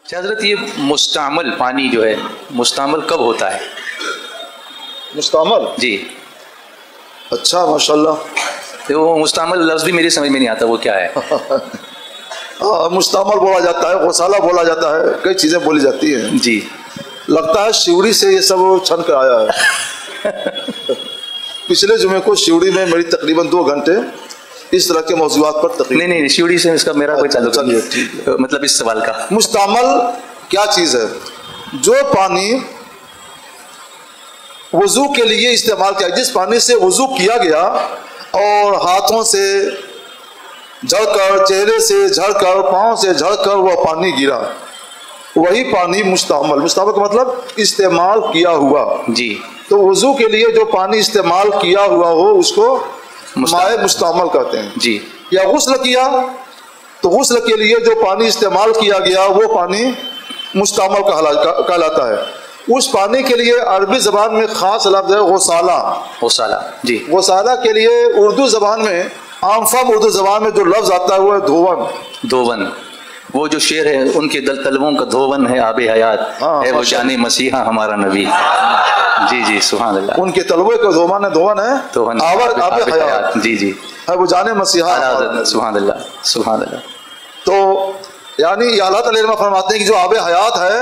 हजरत ये मुस्तामल पानी जो है मुस्तामल कब होता है? मुस्तामल जी। अच्छा माशाल्लाह। तो वो मुस्तामल लफ्ज़ भी मेरी समझ में नहीं आता, वो क्या है? मुस्तामल बोला जाता है, गौसाला बोला जाता है, कई चीज़ें बोली जाती हैं जी। लगता है शिवड़ी से ये सब छन कर आया है। पिछले जुमे को शिवड़ी में मेरी तकरीबन 2 घंटे इस तरह के मौजूआत पर तकरीर। नहीं शिवड़ी से इसका मेरा कोई ताल्लुक नहीं है, मतलब इस सवाल का। मुस्तामल क्या चीज़ है? जो पानी वुजू के लिए इस्तेमाल किया, जिस पानी से वुजू किया गया और हाथों से झड़कर, चेहरे से झड़कर, पाँव से झड़कर वह पानी गिरा, वही पानी मुस्तामल। मुस्तामल का मतलब इस्तेमाल किया हुआ। जी। तो वुजू के लिए जो पानी इस्तेमाल किया हुआ हो उसको माए मुस्तामल कहते हैं। जी। या गुस्ल किया तो गुस्ल के लिए जो पानी इस्तेमाल किया गया वो पानी मुस्तामल कहलाता है। उस पानी के लिए अरबी जबान में खास लफ्ज़ है गौसाला। गौसाला जी। गौसाला के लिए उर्दू जबान में, आमफम उर्दू जबान में जो लफ्ज़ आता है वो है धोवन। धोवन, वो जो शेर है, उनके दल तलबों का धोवन है आबे हयात है वो जाने मसीहा हमारा नबी। जी जी सुभान अल्लाह। उनके तलबों का धोवन है धोवन आवर आबे हयात। जी जी है वो जाने मसीहा। सुभान अल्लाह सुभान अल्लाह। तो यानी अल्लाह ताला फरमाते हैं कि जो आबे हयात है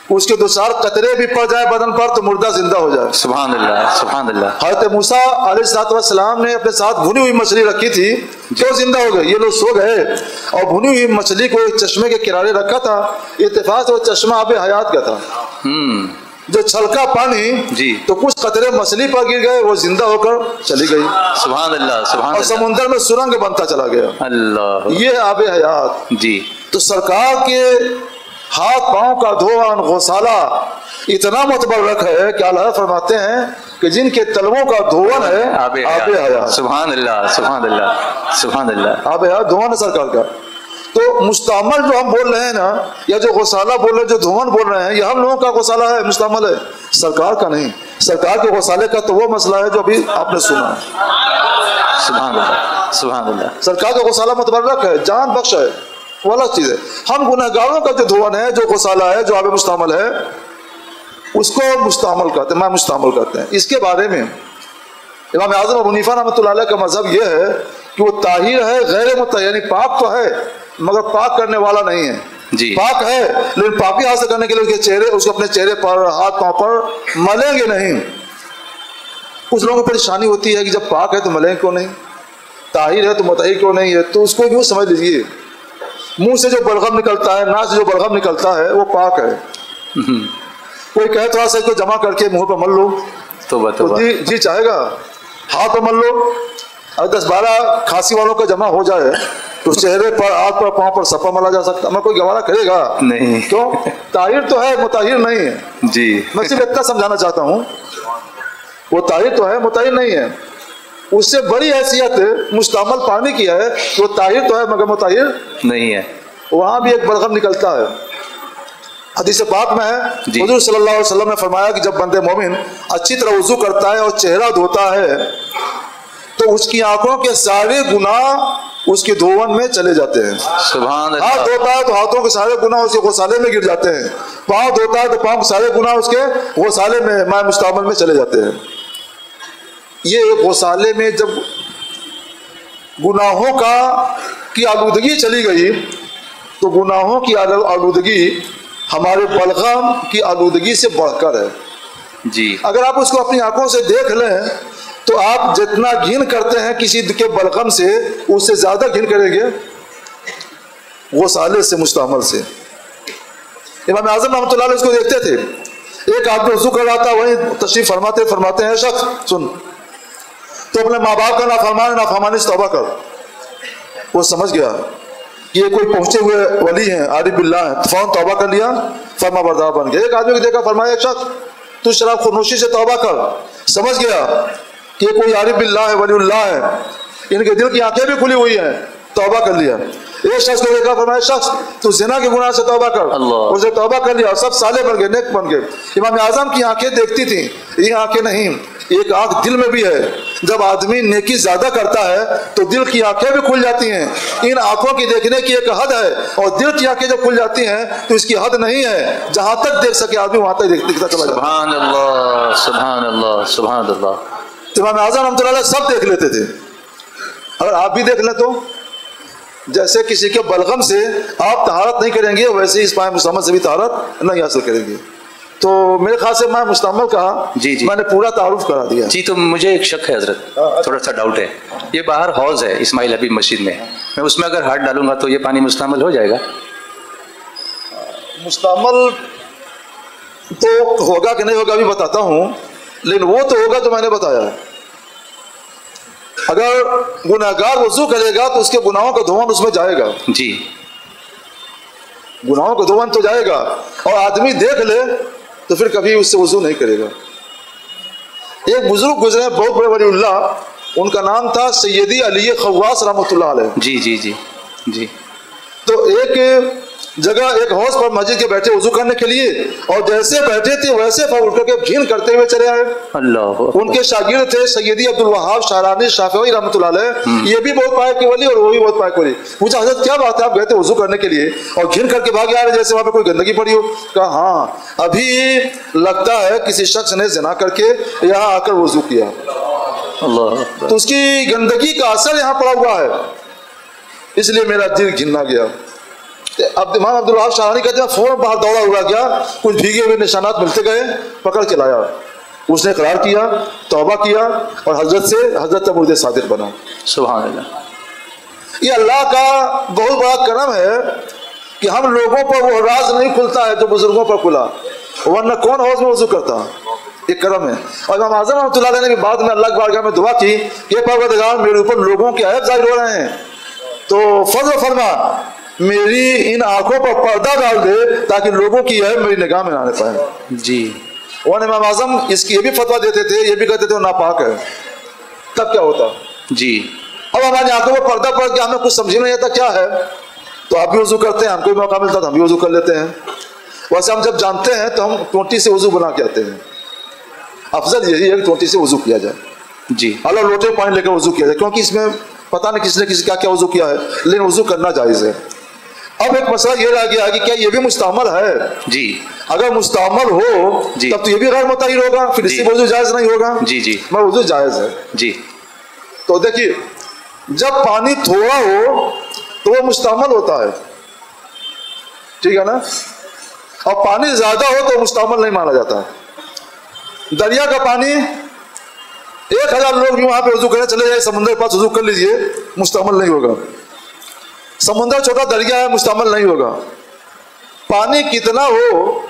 उसके 2 4 कतरे भी पड़ जाए बदन पर तो मुर्दा जिंदा हो जाए। सुभान अल्लाह सुभान अल्लाह। हज़रत मूसा अलैहिस्सलाम ने अपने साथ भुनी हुई मछली रखी थी, क्यों जिंदा हो गए? ये लोग सो गए और भुनी हुई मछली को एक चश्मे के किनारे रखा था। इत्तेफाक से वो चश्मा आबे हयात का था। जो छलका पानी जी, तो कुछ कतरे मछली पर गिर गए, वो जिंदा होकर चली गई। सुभान अल्लाह सुभान। और समुद्र में सुरंग बनता चला गया। अल्लाह, ये आबे हयात जी। तो सरकार के हाथ पांव का धोवन गौसाला इतना मुतबर्रक है कि अल्लाह फरमाते हैं कि जिनके तलवों का धोवन है आबे हयात। सुभान अल्लाह सुभान अल्लाह सुभान अल्लाह। आबे हयात धोवन है सरकार का। तो मुस्तामल जो हम बोल रहे हैं ना, या जो गौसाला बोल रहे हैं, जो धोवन बोल रहे हैं, ये हम लोगों का गौसाला है, मुस्तामल है, सरकार का नहीं। सरकार के गौसाले का तो वो मसला है जो अभी आपने सुना। सुभान अल्लाह सुभान अल्लाह। सरकार का गौसाला मुतबर्रक है, जान बख्श है, वो अलग चीज है। हम गुनहगारों का जो धोवन है, जो गौसाला है, जो आबे मुस्तामल है, उसको मुस्तामल कहते हैं, मैं मुस्तामल कहते हैं। इसके बारे में इमाम आज़म अबू हनीफा रहमतुल्लाह अलैह का मजहब यह है कि वो ताहिर है, गैर मुतय्यब, यानी पाक तो है मगर पाक करने वाला नहीं है जी। पाक है लेकिन पाकी हासिल करने के लिए उसके चेहरे, उसको अपने चेहरे पर, हाथ पांव पर मलेंगे नहीं। कुछ लोगों को परेशानी होती है कि जब पाक है तो मलेंगे क्यों नहीं, ताहिर है तो मुतय्यब क्यों नहीं है? तो उसको यूँ समझ लीजिए, मुंह से जो बलगम निकलता है, नाक से जो बलगम निकलता है, वो पाक है। कोई कहे थोड़ा सा इसको जमा करके मुंह पर मल लो तो जी चाहेगा, हाथ पर मल लो। और 10-12 खांसी वालों का जमा हो जाए तो चेहरे पर, हाथ पर, पांव पर सफा मला जा सकता, मैं कोई गवारा करेगा नहीं। क्यों? ताहिर तो है, मुताहिर नहीं है जी। मैं सिर्फ इतना समझाना चाहता हूँ, वो ताहिर तो है, मुताहिर नहीं है। उससे बड़ी हैसियत मुस्तामल पानी की है, वो ताहिर तो है मगर मुताहिर नहीं है। वहां भी एक बलगम निकलता है। हदीस पाक में है, हुजूर सल्लल्लाहु अलैहि वसल्लम ने फरमाया कि जब बंदे मोमिन अच्छी तरह वुजू करता है और चेहरा धोता है तो उसकी आंखों के सारे गुनाह उसके धोवन में चले जाते हैं। सुभान अल्लाह। हाथ धोता है तो हाथों के सारे गुनाह उसके गौसाले में गिर जाते हैं। पाँव धोता है तो पाँव के सारे गुनाह उसके गौसाले में, माए मुस्तामल में चले जाते हैं। ये गौसाले में जब गुनाहों की आलूदगी चली गई तो गुनाहों की आलूदगी हमारे बलगम की आलूदगी से बढ़कर है जी। अगर आप उसको अपनी आंखों से देख लें तो आप जितना घिन करते हैं किसी के बलगम से, उससे ज्यादा घिन करेंगे गौसाले से, मुस्तामल से। इमाम आज़म रहमतुल्लाह अलैह इसको देखते थे, एक आदमी वज़ू कर रहा था, वहीं तशरीफ फरमाते हैं शख्स सुन तो अपने माँ बाप का नाफरमानी से तौबा कर। वो समझ गया कि ये कोई पहुंचे हुए वली हैं, आरिफ बिल्लाह हैं, तो फौरन तौबा कर लिया, फरमा बरदार बन गया। एक आदमी को देखा, फरमाया एक शख्स तू शराब खुनोशी से तौबा कर। समझ गया कि ये कोई आरिफ बिल्लाह है, वलीउल्लाह है, इनके दिल की आंखें भी खुली हुई हैं, तौबा कर लिया। एक शख्स को देखा, फरमाया शख्स तू जिना के गुनाह से तौबा कर। उसने तौबा कर लिया, सब साले बन गए, नेक बन गए। इमाम आज़म की आंखें देखती थी, ये आंखें नहीं। एक आंख दिल में भी है। जब आदमी नेकी ज्यादा करता है तो दिल की आंखें भी खुल जाती हैं। इन आंखों की देखने की एक हद है और दिल की आंखें जब खुल जाती हैं तो इसकी हद नहीं है। जहां तक देख सके आदमी वहां तक दिखता चला जाता है। सुभान अल्लाह, सुभान अल्लाह, सुभान अल्लाह। इमाम आज़म रहमतुल्लाह सब देख लेते थे। अगर आप भी देख लें तो जैसे किसी के बलगम से आप तहारत नहीं करेंगे वैसे इस पाए मुस्तमल से भी तहारत नहीं हासिल करेंगे। तो मेरे ख्याल से मैं मुस्तमल कहा, जी जी, मैंने पूरा तारुफ करा दिया। जी तो मुझे एक शक है हजरत, थोड़ा सा डाउट है। ये बाहर हौज है इस्माइल हबीब मस्जिद में, मैं उसमें अगर हाथ डालूंगा तो ये पानी मुस्तमल हो जाएगा? मुस्तमल तो होगा कि नहीं होगा अभी बताता हूँ, लेकिन वो तो होगा जो मैंने बताया। अगर गुनाहगार वजू करेगा तो उसके गुनाहों का धोवन उसमें जाएगा। जी, गुनाहों का धोवन तो जाएगा। और आदमी देख ले तो फिर कभी उससे वजू नहीं करेगा। एक बुजुर्ग गुजरे बहुत बड़े वलीउल्लाह, उनका नाम था सैयदी अली खवास रहमतुल्लाह अलैह। जी जी जी जी। तो एक जगह एक हौज पर मस्जिद के बैठे वजू करने के लिए, और जैसे बैठे थे वैसे उठ करके घिन करते हुए चले आए। अल्लाह। उनके शागिर्द थे सैयदी अब्दुल वहाब शारानी शाफी रहमतुल्लाह अलैह, ये भी बहुत पाए के वली और वो भी बहुत पाए के वली। पूछा हजरत क्या बात है, आप गए थे वजू करने के लिए और घिन करके भाग आ रहे जैसे वहां पे कोई गंदगी पड़ी हो? कहा हाँ, अभी लगता है किसी शख्स ने ज़िना करके यहाँ आकर वजू किया, अल्लाह, तो उसकी गंदगी का असर यहाँ पड़ा हुआ है, इसलिए मेरा दिल घिनना गया। अब इमाम अब्दुल वहाब शारानी कहते हैं फौरन बाहर दौड़ा हुआ गया, कुछ भीगे हुए निशानात मिलते गए, पकड़ के लाया। उसने इकरार किया, तौबा किया और हजरत मुर्दे सादिक बना। सुभान अल्लाह। ये अल्लाह का बहुत बड़ा करम है कि हम लोगों पर वो राज नहीं खुलता है जो बुजुर्गों पर खुला, वरना कौन हौज में वजू करता। ये करम है। और इमाम आज़म रहमतुल्लाह अलैह ने भी बाद में अल्लाह की बारगाह में दुआ की कि परवरदिगार मेरे ऊपर लोगों के ऐब जाहिर हो रहे हैं, तो फज़ल फरमा मेरी इन आंखों पर पर्दा डाल दे ताकि लोगों की ऐब मेरी निगाह में ना आने पाए। जी। और इमाम आज़म इसकी ये भी फतवा देते थे, ये भी कहते थे वो नापाक है। तब क्या होता? जी। अब हमारी आंखों पर पर्दा पड़ के हमें कुछ समझ नहीं आता क्या है, तो आप भी वजू करते हैं, हमको भी मौका मिलता तो हम भी वजू कर लेते हैं। वैसे हम जब जानते हैं तो हम टोटी से वजू बना के आते हैं। अफजल यही है कि टोटी से वजू किया जाए। जी। अलग लोटे पानी लेकर वजू किया जाए, क्योंकि इसमें पता नहीं किसने किसी क्या क्या वजू किया है, लेकिन वजू करना जायज़ है। अब एक मसला ये रह गया कि क्या ये भी मुस्तअमल है? जी। अगर मुस्तअमल हो तब तो ये भी गैर मुतहिर होगा, फिर इससे वजू जायज़ नहीं होगा। जी जी। मगर वजू जायज़ है। जी। तो देखिए, जब पानी थोड़ा हो तो वो मुस्तअमल होता है, ठीक है ना, और पानी ज्यादा हो तो मुस्तअमल नहीं माना जाता। दरिया का पानी 1000 लोग भी वहां पे वजू करने चले जाए, समुद्र के पास वजू कर लीजिए, मुस्तअमल नहीं होगा। समुद्र छोटा, दरिया है, मुस्तअमल नहीं होगा। पानी कितना हो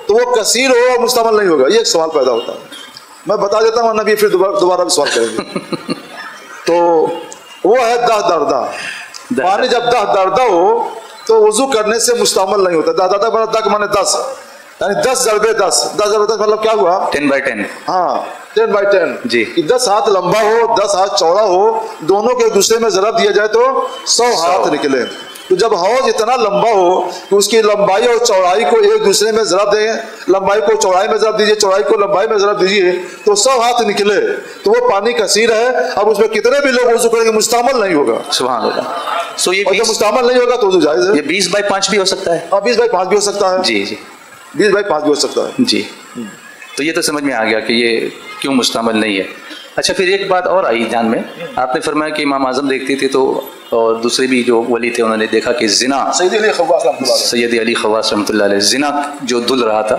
तो वो कसीर हो और मुस्तअमल नहीं होगा, ये एक सवाल पैदा होता है। मैं बता देता हूँ, नबी फिर दोबारा भी सवाल करेंगे। तो वो है 10 दर्दा। पानी जब 10 दर्दा हो तो वजू करने से मुस्तअमल नहीं होता। 10 दर्दा माने 10, यानी 10 ज़रबे 10 मतलब क्या हुआ? 10/10। हाँ, 10/10 जी। कि 10 हाथ लंबा हो, 10 हाथ चौड़ा हो, दोनों के दूसरे में ज़रब दिया जाए तो 100 हाथ निकले। तो जब हौज इतना लंबा हो कि उसकी लंबाई और चौड़ाई को एक दूसरे में ज़रब दें, लंबाई को चौड़ाई में ज़रब दीजिए, चौड़ाई को लंबाई में ज़रब दीजिए, तो 100 हाथ निकले, तो वो पानी कसीर है। अब उसमें कितने भी लोग वजू करेंगे मुस्तअमल नहीं होगा। सुभान अल्लाह। सो ये जब मुस्तअमल नहीं होगा तो वजू जायज़ है। ये 20/5 भी हो सकता है? हाँ, 20/5 भी हो सकता है। जी जी, 20/5 भी हो सकता है। जी। तो ये तो समझ में आ गया कि ये क्यों मुस्तअमल नहीं है। अच्छा, फिर एक बात और आई ध्यान में, आपने फरमाया कि इमाम आज़म देखते थे तो और दूसरे भी जो वली थे उन्होंने देखा कि जिना, सैयद अली खवास रहमतुल्लाह अलैह, जिना जो धुल रहा था,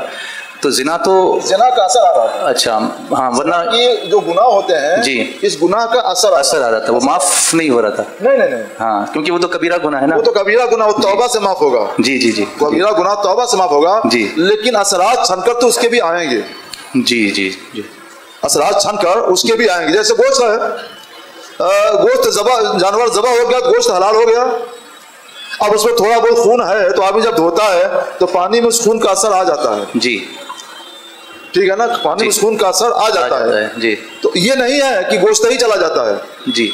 तो जिना का असर आ रहा था। अच्छा, हाँ, वरना ये जो गुनाह होते हैं जी, इस गुनाह का असर आ रहा था, वो माफ नहीं हो रहा था। नहीं, हाँ, क्योंकि वो तो कबीरा गुनाह है ना। वो तो कबीरा गुनाह, वो तौबा से माफ होगा। जी जी जी, कबीरा गुनाह तौबा से माफ होगा जी, लेकिन असरात छनकर तो उसके भी आएंगे। जी जी जी, असरात छनकर उसके भी आएंगे। जैसे गोश्त है, गोश्त जानवर ज़बा हो गया तो गोश्त हलाल हो गया। अब उसमें थोड़ा बहुत खून है तो आदमी जब धोता है तो पानी में उस खून का असर आ जाता है। जी, ठीक है ना, पानी में उस खून का असर आ जाता है जी। तो ये नहीं है कि गोश्त ही चला जाता है। जी,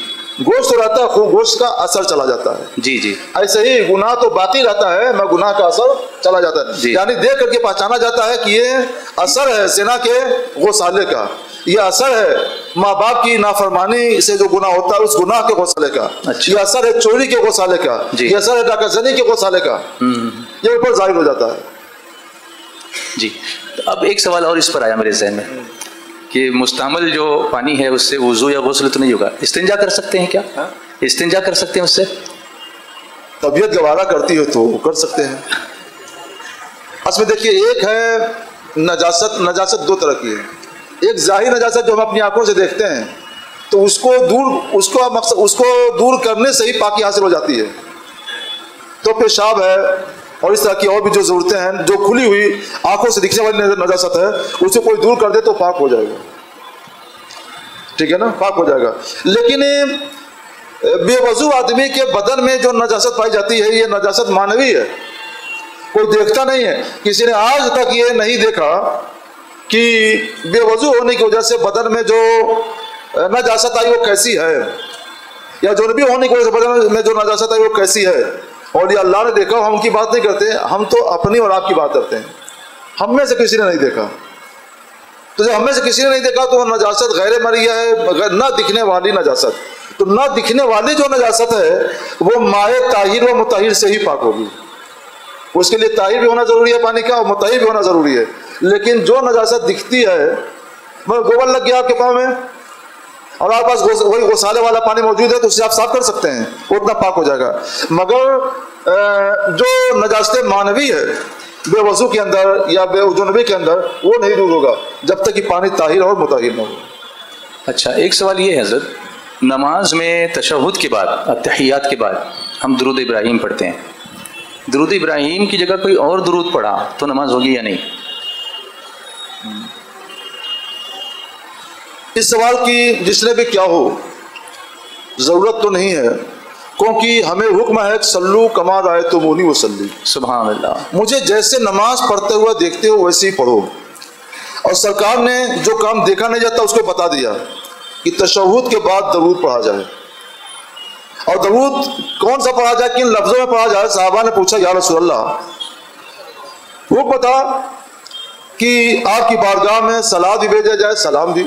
गोश्त तो रहता है, गोश्त का असर चला जाता है। जी जी, ऐसे ही गुनाह तो बाकी रहता है, मैं गुनाह का असर चला जाता है। यानी देख करके पहचाना जाता है कि ये असर है ज़िना के गौसाले का, ये असर है माँ बाप की नाफरमानी से जो गुनाह होता है उस गुनाह के गौसाले का। अच्छा। ये असर है चोरी के गौसाले का, ये असर है डाकाजनी के गौसाले का, ये ऊपर जाहिर हो जाता है। जी, तो अब एक सवाल और इस पर आया मेरे जहन में कि मुस्तअमल जो पानी है उससे वुजू या गुस्ल तो नहीं होगा, इस्तिंजा कर सकते हैं क्या? इस्तिंजा कर सकते हैं उससे? तबीयत गवारा करती है तो कर सकते हैं। असल में देखिए, एक है नजासत, नजासत दो तरह की है। एक जाहिर नजासत जो हम अपनी आंखों से देखते हैं तो उसको दूर करने से ही पाकी हासिल हो जाती है। तो पेशाब है और इस तरह की और भी जो जरूरतें हैं, जो खुली हुई आंखों से दिखने वाली नजासत है, उसे कोई दूर कर दे तो पाक हो जाएगा, ठीक है ना, पाक हो जाएगा। लेकिन बेवजू आदमी के बदन में जो नजासत पाई जाती है, ये नजासत मानवी है, कोई देखता नहीं है। किसी ने आज तक ये नहीं देखा कि बेवजू होने की वजह से बदन में जो नजासत आई वो कैसी है, या जुनबी होने की वजह से बदन में जो नजासत आई वो कैसी है। और ये अल्लाह ने देखा, हम उनकी बात नहीं करते, हम तो अपनी और आपकी बात करते हैं। हम में से किसी ने नहीं देखा, तो जब हम में से किसी ने नहीं देखा तो नजासत गैर मरिया है, ना दिखने वाली नजासत। तो ना दिखने वाली जो नजासत है वो माए ताहिर व मुताहिर से ही पाक होगी। उसके लिए ताहिर भी होना जरूरी है पानी का और मुताहिर भी होना जरूरी है। लेकिन जो नजासत दिखती है, मतलब गोबर लग गया आपके पाँव में और आपके पास वही गौसाले वाला पानी मौजूद है तो उससे आप साफ कर सकते हैं, उतना पाक हो जाएगा। मगर जो नजासत मानवी है बेवजू के अंदर या बेजुनबी के अंदर, वो नहीं दूर होगा जब तक कि पानी ताहिर और मुताहिर न हो। अच्छा, एक सवाल ये है हज़रत, नमाज में तशहुद के बाद, अत्तहियात के बाद हम दुरूद इब्राहीम पढ़ते हैं, दुरूद इब्राहीम की जगह कोई और दुरूद पढ़ा तो नमाज होगी या नहीं? इस सवाल की जिसने भी क्या हो जरूरत तो नहीं है, क्योंकि हमें हुक्म है सल्लू कमा रायतुमूनी वसल्ली, सुभान अल्लाह, मुझे जैसे नमाज पढ़ते हुए देखते हो वैसे ही पढ़ो। और सरकार ने जो काम देखा नहीं जाता उसको बता दिया कि तशहुद के बाद दरूद पढ़ा जाए। और दरूद कौन सा पढ़ा जाए, किन लफ्जों में पढ़ा जाए? साहबा ने पूछा, या रसूलल्लाह, वो पता कि आपकी बारगाह में सलाद भी भेजा जाए, सलाम भी।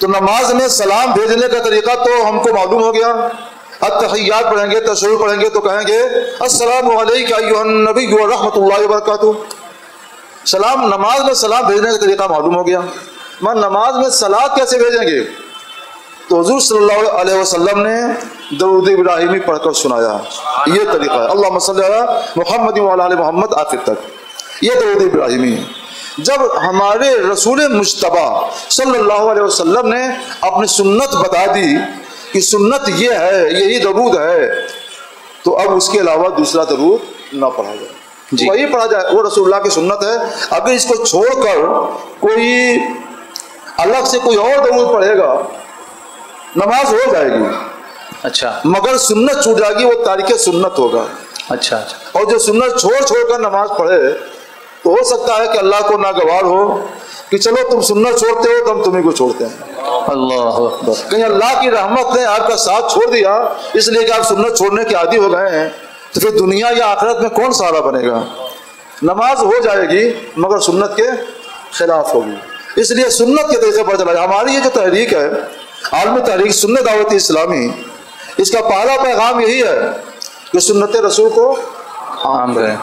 तो नमाज में सलाम भेजने का तरीका तो हमको मालूम हो गया। अत्तहियात पढ़ेंगे, तशहुद पढ़ेंगे तो कहेंगे अस्सलामु अलैका अय्युहन नबी व रहमतुल्लाहि व बरकातुहू। सलाम, नमाज में सलाम भेजने का तरीका मालूम हो गया। मैं नमाज में सलाद कैसे भेजेंगे? तो हुजूर सल्लल्लाहु अलैहि वसल्लम ने दरूद इब्राहिमी पढ़कर सुनाया। ये तरीका है, अल्लाहुम्मा सल्ली अला मुहम्मद व अला आलि मुहम्मद आखिर तक, ये दरूद इब्राहिमी है। जब हमारे रसूल मुज्तबा सल्लल्लाहु अलैहि वसल्लम ने अपनी सुन्नत बता दी कि सुन्नत ये है, यही दरूद है, तो अब उसके अलावा दूसरा दरूद ना पढ़ा जाए, वही पढ़ा जाए, वो रसूलुल्लाह की सुन्नत है। अगर इसको छोड़कर कोई अलग से कोई और दरूद पढ़ेगा, नमाज हो जाएगी, अच्छा, मगर सुन्नत छूट जाएगी, वो तारीख सुन्नत होगा। अच्छा, अच्छा। और जो सुन्नत छोड़ छोड़कर नमाज पढ़े तो हो सकता है कि अल्लाह को नागवार हो कि चलो तुम सुन्नत छोड़ते हो तो हम तुम्हें को छोड़ते हैं। अल्लाह अकबर। कहीं अल्लाह की रहमत ने आपका साथ छोड़ दिया इसलिए कि आप सुन्नत छोड़ने के आदी हो गए हैं, तो फिर दुनिया या आखिरत में कौन सहारा बनेगा? नमाज हो जाएगी मगर सुन्नत के खिलाफ होगी। इसलिए सुन्नत के तरीके पर चला। हमारी ये जो तहरीक है, आलमी तहरीक सुन्नत दावत इस्लामी, इसका पहला पैगाम यही है कि सुन्नत रसूल को आम करें।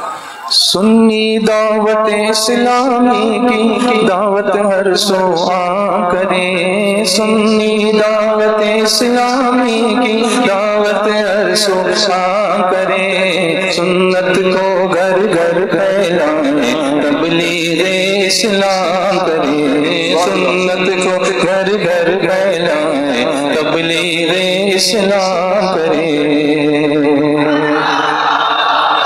सुन्नी दावत इस्लामी की दावत हर सो आम करे, सुन्नी दावत इस्लामी की दावत हर सो आम करे, सुन्नत को घर घर फैलाए तबलीग इस्लाम करे, सुन्नत को घर घर फैलाए तबलीग इस्लाम करे।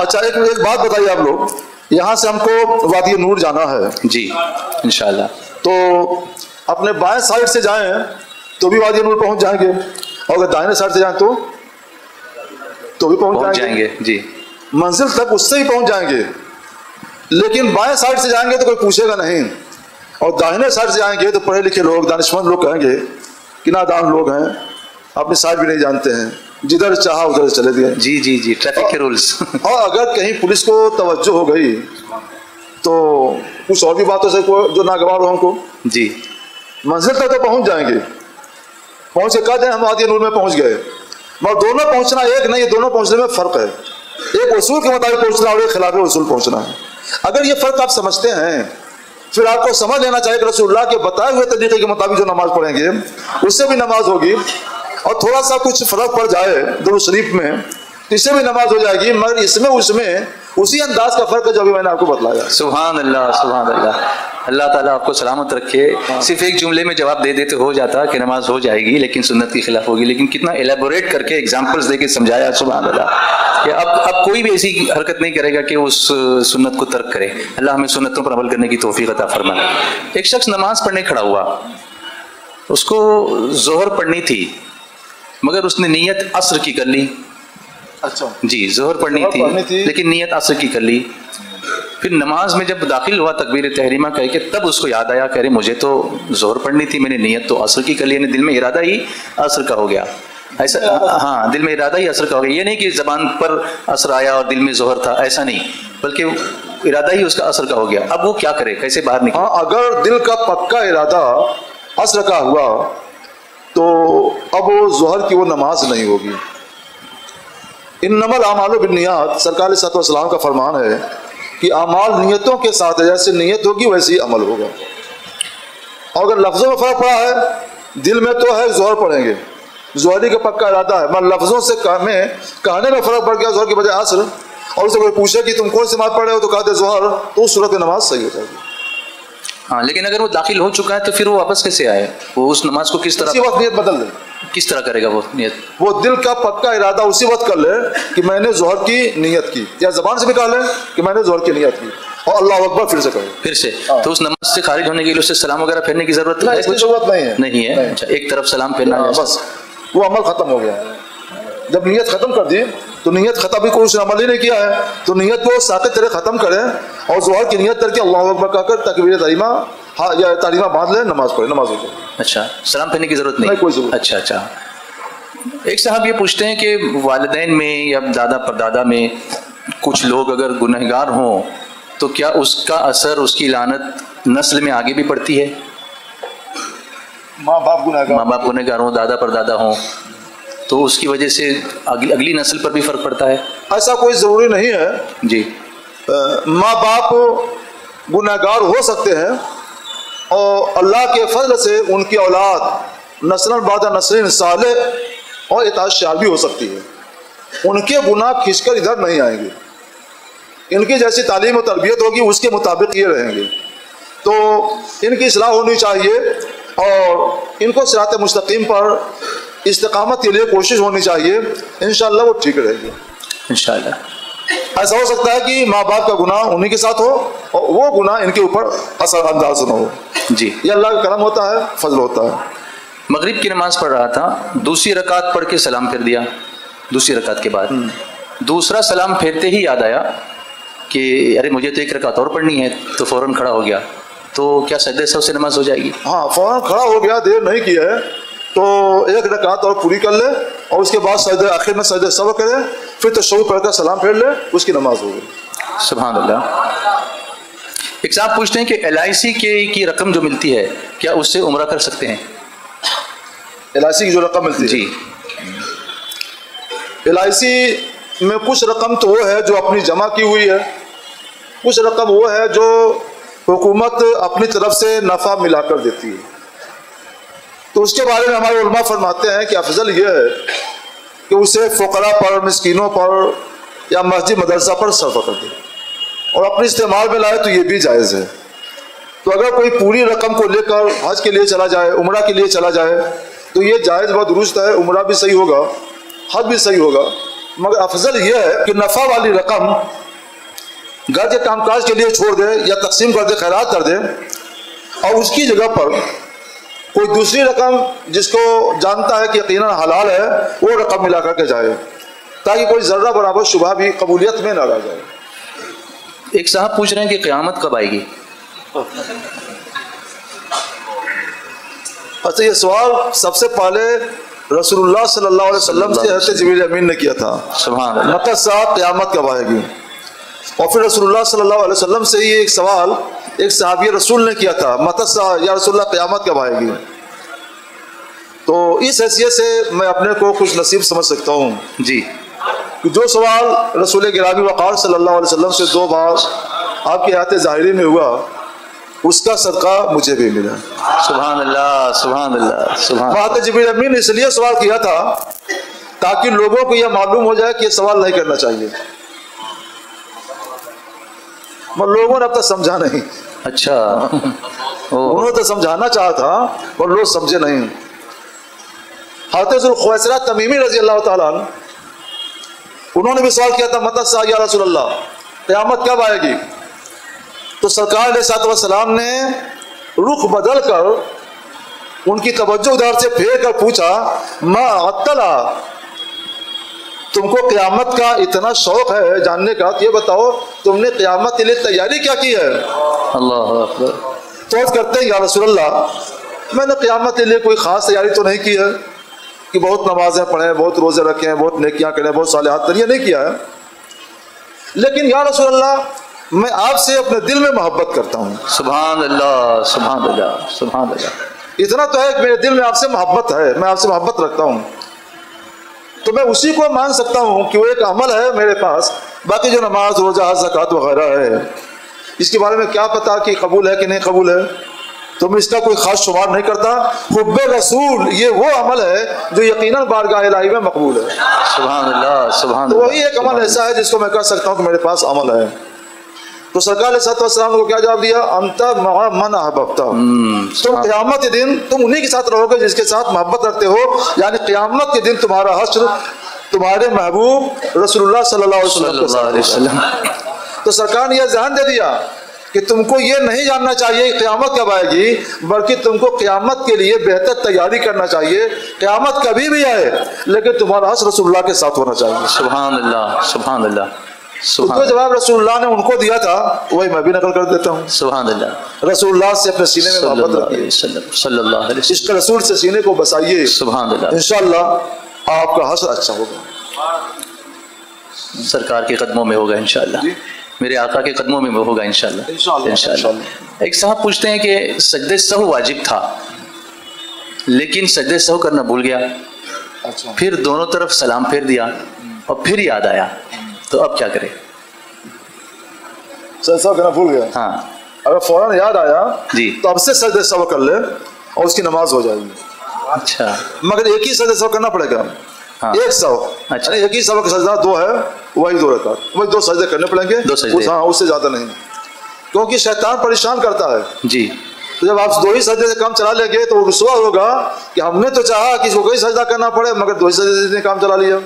अच्छा, एक बात बताइए आप लोग, यहाँ से हमको वादी नूर जाना है जी इंशाल्लाह, तो अपने बाएं साइड से जाएं तो भी वादी नूर पहुँच जाएंगे, और अगर दाहिने साइड से जाएं तो भी पहुँच जाएंगे जी, मंजिल तक उससे ही पहुँच जाएंगे। लेकिन बाएं साइड से जाएंगे तो कोई पूछेगा नहीं, और दाहिने साइड से जाएंगे तो पढ़े लिखे लोग, दानिशमंद लोग कहेंगे कि नादान लोग हैं, अपनी साइड भी नहीं जानते हैं, जिधर चाहा उधर चले दिए। जी जी जी, ट्रैफिक के रूल्स। और अगर कहीं पुलिस को तवज्जो हो गई तो कुछ और भी बातों से जो नागवार हो हमको जी, मंजिल तक तो पहुंच जाएंगे, पहुंच के कहते हैं हम वादी नूर में पहुंच गए, मगर दोनों पहुंचना एक नहीं, दोनों पहुंचने में फर्क है। एक उसूल के मुताबिक पहुंचना और एक खिलाफ उसूल पहुंचना है। अगर ये फर्क आप समझते हैं फिर आपको समझ लेना चाहिए कि रसूलुल्लाह के बताए हुए तरीके के मुताबिक जो नमाज पढ़ेंगे उससे भी नमाज होगी, और थोड़ा सा कुछ फर्क पड़ जाए दुरूद शरीफ में तो इससे भी नमाज हो जाएगी, मगर इसमें उसमें उसी अंदाज का फर्क है जो अभी मैंने आपको बतलाया। सुभान अल्लाह, सुभान अल्लाह। अल्लाह ताला आपको सलामत रखे। सिर्फ एक जुमले में जवाब दे देते हो जाता कि नमाज हो जाएगी लेकिन सुन्नत के खिलाफ होगी, लेकिन कितना एलेबोरेट करके एग्जांपल्स देके समझाया। सुभान अल्लाह कि अब कोई भी ऐसी हरकत नहीं करेगा कि उस सुन्नत को तर्क करे। अल्लाह हमें सुन्नतों पर अमल करने की तौफीक अता फरमाए। एक शख्स नमाज पढ़ने खड़ा हुआ, उसको जोहर पढ़नी थी मगर उसने नीयत असर की कर ली। अच्छा जी, जोहर पढ़नी थी लेकिन नीयत असर की कर ली। फिर नमाज में जब दाखिल हुआ तकबीर तहरीमा कह के तब उसको याद आया, कह रहे मुझे तो जोहर पढ़नी थी, मैंने नीयत तो असर की कर ली, दिल में इरादा ही असर का हो गया। ऐसा, हाँ, दिल में इरादा ही असर का हो गया। ये नहीं कि जबान पर असर आया और दिल में जोहर था, ऐसा नहीं, बल्कि इरादा ही उसका असर का हो गया। अब वो क्या करे, कैसे बाहर निकले? हाँ, अगर दिल का पक्का इरादा असर का हुआ तो अब वो जोहर की वो नमाज नहीं होगी। इन्नमल आमालु बिन्नियात, सरकार सल्लल्लाहु का फरमान है कि अमाल नियतों के साथ है, जैसे नियत होगी वैसे ही अमल होगा। और अगर लफ्ज़ों में फ़र्क पड़ा है, दिल में तो है जोहर पढ़ेंगे, जोहरी का पक्का इरादा है, मगर लफ्ज़ों से कहने में फ़र्क पड़ गया जोहर की बजाय असर, और उससे कोई पूछे कि तुम कौन सी नमाज पढ़ रहे हो तो कहते जोहर, तो उस सूरत में नमाज सही हो जाएगी। हाँ, लेकिन अगर वो दाखिल हो चुका है तो फिर वो वापस कैसे आए? वो उस नमाज को किस तरह, उसी वक्त नियत बदल ले, किस तरह करेगा वो नियत? वो दिल का पक्का इरादा उसी वक्त कर ले कि मैंने जोहर की नियत की, या जबान से निकाले कि मैंने जोहर की नियत की, और अल्लाह अकबर फिर से कहे, फिर से। तो उस नमाज से खारिज होने के लिए उससे सलाम वगैरह फेरने की जरूरत नहीं, इसकी जरूरत नहीं है। नहीं है, अच्छा, एक तरफ सलाम फेरना, बस वो अमल खत्म हो गया। जब नियत खत्म कर दी तो नियत खत्म भी कोई उसने अमल ही नहीं किया है, तो नियत को साकित तरह खत्म करें और जोहर की नियत करके अल्लाह अकबर कहकर तकबीर तहरीमा, हाँ, या तहरीमा बांध ले, नमाज पढ़े, नमाज हो जाए। अच्छा, सलाम फेरने की जरूरत नहीं, कोई जरूरत। अच्छा अच्छा। एक साहब ये पूछते हैं कि वालिदैन में या दादा परदादा में कुछ लोग अगर गुनहगार हों तो क्या उसका असर, उसकी लानत नस्ल में आगे भी पड़ती है? माँ बाप गुनहगार हों, दादा परदादा हों, तो उसकी वजह से अगली नस्ल पर भी फर्क पड़ता है? ऐसा कोई ज़रूरी नहीं है जी। माँ बाप गुनहगार हो सकते हैं और अल्लाह के फजल से उनकी औलाद नस्लन बाद नस्लिन सालेह और इताअतशार भी हो सकती है। उनके गुनाह खींचकर इधर नहीं आएंगे, इनकी जैसी तालीम और तरबियत होगी उसके मुताबिक ये रहेंगे। तो इनकी इस्लाह होनी चाहिए और इनको सिरात मुस्तकीम पर इस्तिकामत के लिए कोशिश होनी चाहिए, इंशाअल्लाह वो ठीक रहेगी इंशाअल्लाह। ऐसा हो सकता है कि माँ बाप का गुनाह उन्हीं के साथ हो और वो गुनाह इनके ऊपर असरअंदाज न हो। जी, ये अल्लाह का करम होता है, फजल होता है। मगरिब की नमाज पढ़ रहा था, दूसरी रकात पढ़ के सलाम फेर दिया, दूसरी रकात के बाद दूसरा सलाम फेरते ही याद आया कि अरे मुझे तो एक रकात और पढ़नी है, तो फौरन खड़ा हो गया, तो क्या सजदे सहव से नमाज हो जाएगी? हाँ, फौरन खड़ा हो गया, देर नहीं किया है तो एक रकात और पूरी कर ले और उसके बाद सजदे आखिर में सजदे सहव करे, फिर तशव्वुद पढ़कर सलाम फेर ले, उसकी नमाज होगी। सुभान अल्लाह। एक साहब पूछते हैं कि LIC की रकम जो मिलती है क्या उससे उम्रा कर सकते हैं? LIC की जो रकम मिलती है जी, LIC में कुछ रकम तो वो है जो अपनी जमा की हुई है, कुछ रकम वो है जो हुकूमत अपनी तरफ से नफ़ा मिलाकर देती है। तो उसके बारे में हमारे उलमा फरमाते हैं कि अफजल ये है कि उसे फ़ुक़रा पर, मिस्कीनों पर या मस्जिद मदरसा पर सर्फ कर दे और अपने इस्तेमाल में लाए, तो ये भी जायज़ है। तो अगर कोई पूरी रकम को लेकर हज के लिए चला जाए, उम्रा के लिए चला जाए, तो ये जायज़ व दुरुस्त है, उम्रा भी सही होगा, हज भी सही होगा। मगर अफजल यह है कि नफ़ा वाली रकम घर के कामकाज के लिए छोड़ दे या तकसीम कर दे, खैरात कर दे, और उसकी जगह पर कोई दूसरी रकम जिसको जानता है कि यकीनन हलाल है वो रकम मिला करके जाए, ताकि कोई ज़र्रा बराबर शुबहा भी कबूलियत में ना रह जाए। एक साहब पूछ रहे हैं कि क़यामत कब आएगी? अच्छा, ये सवाल सबसे पहले रसूलुल्लाह सल्लल्लाहु अलैहि वसल्लम से हज़रत जिब्रील अमीन ने किया था। सुभान अल्लाह। मतलब साहब क़यामत कब आएगी? और फिर रसूलुल्लाह सल्लल्लाहु अलैहि वसल्लम से ये एक सवाल एक सहाबी रसूल ने किया था, मतस्सा या रसूलुल्लाह क़यामत कब आएगी। तो इस हैसियत से मैं अपने को खुश नसीब समझ सकता हूँ जी कि जो सवाल रसूल गिरामी वक़ार सल्लल्लाहु अलैहि वसल्लम से 2 बार आपके हाथ ज़ाहिरी में हुआ, उसका सदका मुझे भी मिला। सुभान अल्लाह, सुभान अल्लाह, सुभान। बात जिब्रील अमीन ने इसलिए सवाल किया था ताकि लोगों को यह मालूम हो जाए कि यह सवाल नहीं करना चाहिए, मगर लोगों ने अब तक समझा नहीं। अच्छा उन्होंने तो समझाना चाहा था और लोग समझे नहीं। हज़रत ज़ुल ख़ुवैसिरा तमीमी रज़ी अल्लाह ताला अन्हु, उन्होंने भी सवाल किया था मतस्सा या रसूलल्लाह, क़यामत कब आएगी। तो सरकार अलैहिस्सलाम ने रुख बदल कर उनकी तवज्जो उधर से फेर कर पूछा, मा अत्तला, तुमको क़यामत का इतना शौक है जानने का, तो ये बताओ तुमने क़यामत के लिए तैयारी क्या की है। अल्लाह अकबर। तो करते हैं या रसूलल्लाह, मैंने क़यामत के लिए कोई ख़ास तैयारी तो नहीं की है कि बहुत नमाजें पढ़ें, बहुत रोज़े रखें, बहुत नेकियां करें, बहुत सालिहात करें, नहीं किया है। लेकिन या रसूलल्लाह, मैं आपसे अपने दिल में मोहब्बत करता हूँ। सुभान अल्लाह, सुभान अल्लाह, सुभान अल्लाह। इतना तो है कि मेरे दिल में आपसे मोहब्बत है, मैं आपसे मोहब्बत रखता हूँ, तो मैं उसी को मान सकता हूँ कि वो एक अमल है मेरे पास। बाकी जो नमाज, रोज़ा, ज़कात वगैरह है, इसके बारे में क्या पता कि कबूल है कि नहीं कबूल है, तो मैं इसका कोई ख़ास शुमार नहीं करता। हुब्बे रसूल ये वो अमल है जो यकीनन बारगाह इलाही में मकबूल है। सुभान अल्लाह, सुभान। तो वही एक अमल ऐसा है जिसको मैं कह सकता हूँ कि मेरे पास अमल है। तो सरकार अलैहिस्सलाम को क्या जवाब दिया, अंता मआ मन अहबब्ता, तुम क़यामत के दिन तुम उन्हीं के साथ रहोगे जिसके साथ मोहब्बत रखते हो, यानी क़यामत के दिन तुम्हारा हश्र तुम्हारे महबूब रसूलुल्लाह सल्लल्लाहु अलैहि वसल्लम। तो सरकार ने यह ज़हन दे दिया कि तुमको ये नहीं जानना चाहिए क़यामत कब आएगी, बल्कि तुमको क़यामत के लिए बेहतर तैयारी करना चाहिए। क़यामत कभी भी आए लेकिन तुम्हारा हश्र रसूलुल्लाह के साथ होना चाहिए। सुभान अल्लाह, सुभान अल्लाह। तो जो जवाब रसूलुल्लाह ने उनको दिया था वही मैं भी नकल कर देता हूँ। सुभान अल्लाह। रसूलुल्लाह से अपने सीने में मोहब्बत रखिए, सल्लल्लाहु अलैहि वसल्लम। इसके रसूल से सीने को बसाइए, सुभान अल्लाह। इंशाअल्लाह आपका हश्र अच्छा होगा, सरकार के कदमों में होगा इंशाअल्लाह, मेरे आका के कदमों में होगा इंशाअल्लाह, इंशाअल्लाह। एक साहब पूछते हैं कि सजदे सहव वाजिब था लेकिन सजदे सहव करना भूल गया, अच्छा, फिर दोनों तरफ सलाम फेर दिया और फिर याद आया, तो अब क्या करें। सजदा करना भूल गया, हाँ, अगर फौरन याद आया जी तो अब से सजदे सहव कर ले और उसकी नमाज हो जाएगी। अच्छा, मगर एक ही सजदे सहव करना पड़ेगा। हाँ। एक सहव, अच्छा, एक ही सहव का सजदा 2 है, वही 2 रकात, वही 2 सजदे करने पड़ेंगे, 2 सजदे। हाँ, उससे ज्यादा नहीं, क्योंकि शैतान परेशान करता है जी। तो जब आप 2 ही सजदे से काम चला लेंगे तो रुसवा होगा कि हमने तो चाहा कि इसको कोई सजदा करना पड़े मगर 2 ही सजदे से काम चला लिया।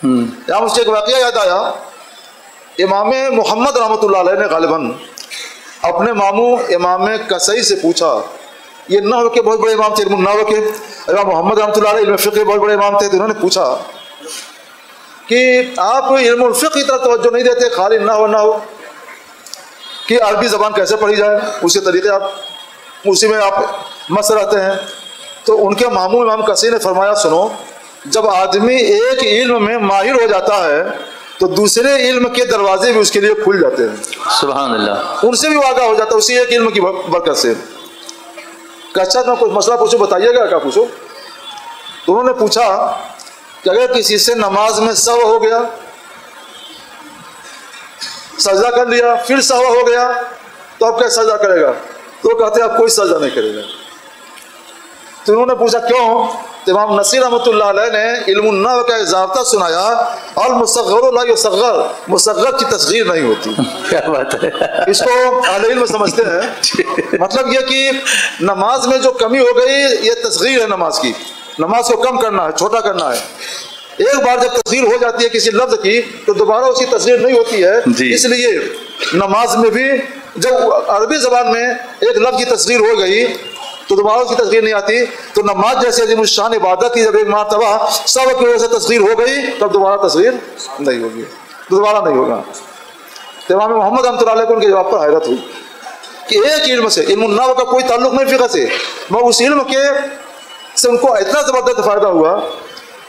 यहाँ मुझे एक वाक़या याद आया, इमाम मोहम्मद रहमतुल्लाह अलैह ने गालिबन अपने मामू इमाम कसई से पूछा, ये नहव के बहुत बड़े इमाम थे, नहव के इमाम मोहम्मद रहमतुल्लाह अलैह इल्म फ़िक़्ह के बहुत बड़े इमाम थे, तो उन्होंने पूछा कि आप इल्मुल फ़िक़्ह की तरफ तवज्जो नहीं देते, खाली नहव कि अरबी ज़बान कैसे पढ़ी जाए उसी तरीके आप उसी में आप मस्त रहते हैं। तो उनके मामू इमाम कसई ने फरमाया, सुनो, जब आदमी एक इल्म में माहिर हो जाता है तो दूसरे इल्म के दरवाजे भी उसके लिए खुल जाते हैं। सुभान अल्लाह। उनसे भी वाक़ा हो जाता है उसी एक इल्म की बरकत से। अच्छा, मैं कुछ मसला पूछूं, बताइएगा क्या पूछो। तो उन्होंने पूछा कि अगर किसी से नमाज में सहव हो गया, सजदा कर लिया, फिर सहव हो गया, तो अब क्या सजदा करेगा। तो कहते हैं अब कोई सजदा नहीं करेगा। तो उन्होंने पूछा क्यों। तो इमाम नसीर रहमतुल्लाह अलैह ने इल्मुन नहव का ज़ाब्ता सुनाया, अल मुसग़्ग़र ला युसग़्ग़र, मुसग़्ग़र की तस्ग़ीर नहीं होती। क्या बात है, इसको अहले इल्म समझते हैं। मतलब ये कि नमाज में जो कमी हो गई ये तस्ग़ीर है नमाज की, नमाज को कम करना है, छोटा करना है। एक बार जब तस्ग़ीर हो जाती है किसी लफ्ज़ की तो दोबारा उसकी तस्ग़ीर नहीं होती है। इसलिए नमाज में भी जब अरबी ज़बान में एक लफ्ज़ की तस्ग़ीर हो गई तो दोबारा उसकी तस्ग़ीर नहीं आती। तो नमाज जैसे अज़ीमुश्शान इबादत की जब एक मरतबा सब की वजह से तस्ग़ीर हो गई तब दोबारा तस्ग़ीर नहीं होगी, दोबारा नहीं होगा। तो इमाम मोहम्मद रहमतुल्लाह अलैह को उनके जवाब पर हैरत हुई कि एक इल्म से, इल्मुन नहव का कोई ताल्लुक नहीं फ़िक़्ह से, मगर उस इल्म के से उनको इतना ज़बरदस्त फ़ायदा हुआ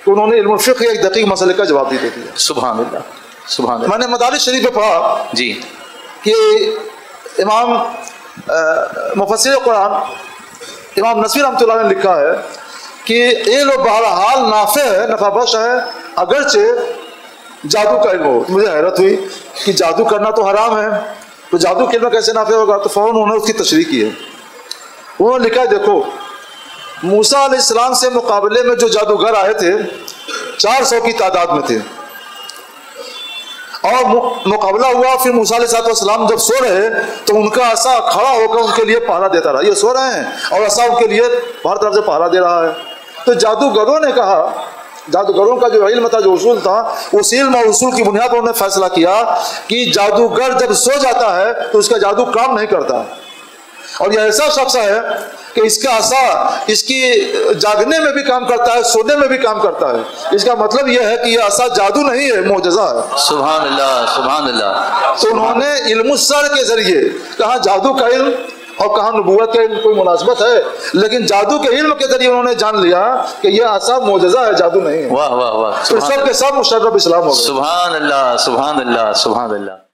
कि उन्होंने इल्मुल फ़िक़्ह एक दक़ीक़ मसले का जवाब दे दिया। सुभान अल्लाह। सुभान अल्लाह। मैंने मदारिस शरीफ में पढ़ा जी कि इमाम मुफस्सिर कुरान इमाम नसवी रहमतुल्लाह ने लिखा है कि ये लोग बहरहाल नाफे है, नफा बख्श है, अगरचे जादू का इल्म हो। तो मुझे हैरत हुई कि जादू करना तो हराम है, तो जादू के इल्म कैसे नाफे होगा? तो फौरन उन्होंने उसकी तशरीह की है। उन्होंने लिखा है, देखो मूसा अलैहिस्सलाम से मुकाबले में जो जादूगर आए थे 400 की तादाद में थे, और मुकाबला हुआ। फिर मूसा अलैहिस्सलाम जब सो रहे तो उनका असा खड़ा होकर उनके लिए पहरा देता रहा। ये सो रहे हैं और असा उनके लिए हर तरफ से पहरा दे रहा है। तो जादूगरों ने कहा, जादूगरों का जो इल्म था, जो उसूल था, उस इल्म और उसूल की बुनियाद पर उन्होंने फैसला किया कि जादूगर जब सो जाता है तो उसका जादू काम नहीं करता, और यह ऐसा शख्स है कि इसका असा इसकी जागने में भी काम करता है, सोने में भी काम करता है। इसका मतलब यह है कि यह असा जादू नहीं है, मोजज़ा है। सुभान अल्लाह, सुभान अल्लाह। तो उन्होंने इल्मुस्सर के जरिए कहा जादू का इल्म और कहा नबूवत का इल्म कोई मुनासबत है, लेकिन जादू के इल्म के जरिए उन्होंने जान लिया कि यह असा मोजज़ा है, जादू नहीं है। वाह वाह वाह। तो सब के सब मुशर्रफ इस्लाम हो गए। सुभान अल्लाह, सुभान अल्लाह, सुभान अल्लाह।